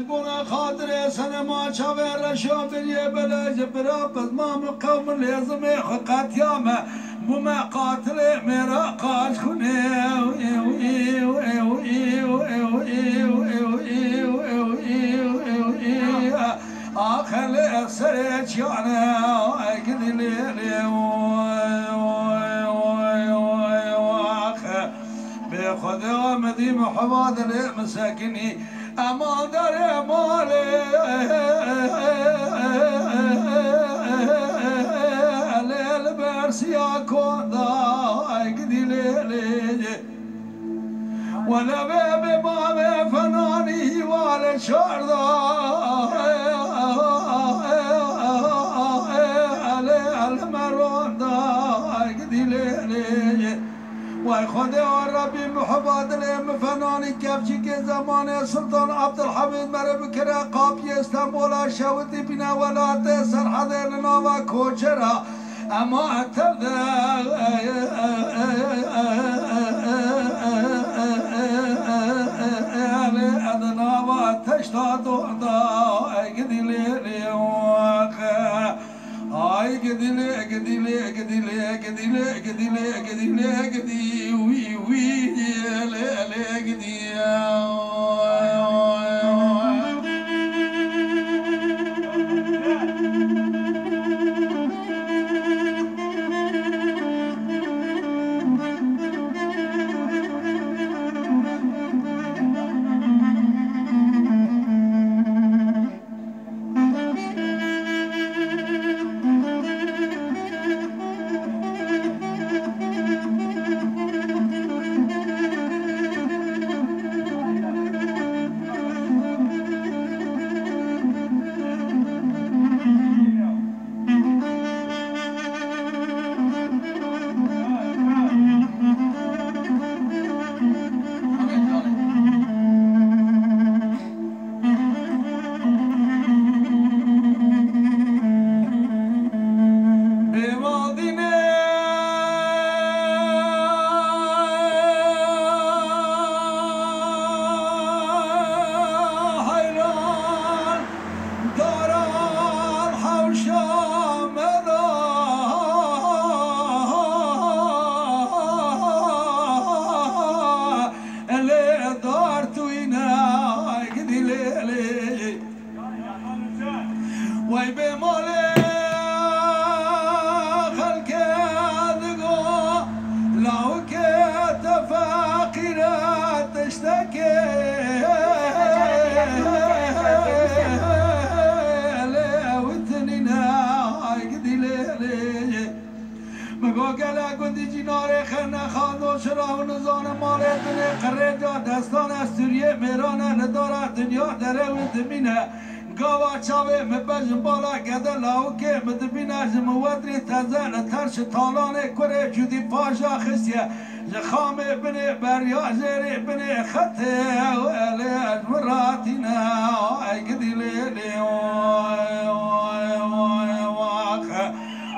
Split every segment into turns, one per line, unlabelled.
بنا خاطر سنما شاور رشابية بلا جبرا بزمام قوم لازم خقات ياما بما قاتل مرا قاش خني آخر سرت يانا قدي لي بخدا مدي محمد المساكني امان داره ماله لیل برسیا کندا اگدی لیلی ولا به باب فنانی وال شردا لیل مروندا اگدی لیلی وای خدا ربی محبت لیم فنانی کفچی که زمان سلطان عبدالحمید مره بکره قاپی استنبولا شودی بینا ولات سرحد لنا و کوچرا اما اتر ده ادنا و تشتا دوردا اگدی لیلی واقع ay gidile gidile gidile gidile gidile gidile gidi wi wi le le gidi دستان استوریه میرانه نداره دنیا داره و دمینه گاوا چاوه مبجن بالا گده لاو که مدبینه جمودری تزن ترش تالانه کره جودی پاشا خسیه جخامه بنه بریا جری بنه خطه و الی اجوراتینه آی گدی لیلی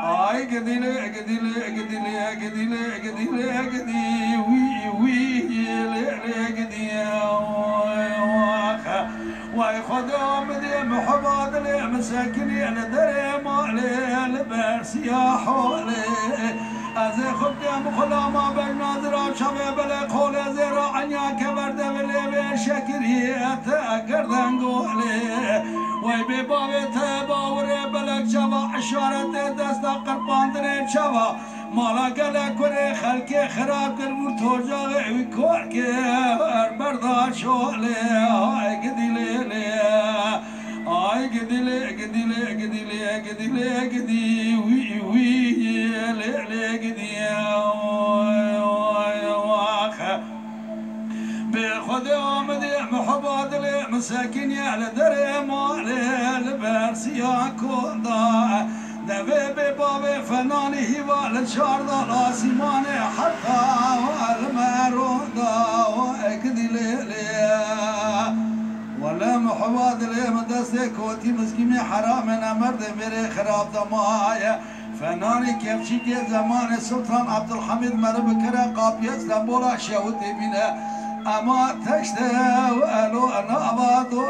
آی گدی لی گدی لی گدی لی گدی لی گدی لی گدی وی وی وای خدا مدي محباد لي مساكني انا دري مالي البرسيا حولي ازي خدام خلاما بالناظرة شبه بلا قول زيرا عنيا كبرد بلي بشكري اتاكردن قولي وای ببابي تباوري بلك شبا اشارة دستا قربان دري شبا مالا گله کنه خلک خراب کر بور توجاق اوی کار که برداشت شاله آی گدیله آی گدیله گدیله گدیله گدیله گدی وی وی له گدی آی واخ به خدا آمده محباد له مساکینی علی در ماله لبرسیا کندا دوی به باب فنانی هیوال شاردال آسیمان حقا و المروندا و اکدی لیلی ولا محواد لی مدسته کوتی مسکیمی حرام نمرد میره خراب دمایا فنانی کفچی که زمان سلطان عبدالحمید مره بکره قابی استنبولا شهود بینه اما تشته و الو انا آباد و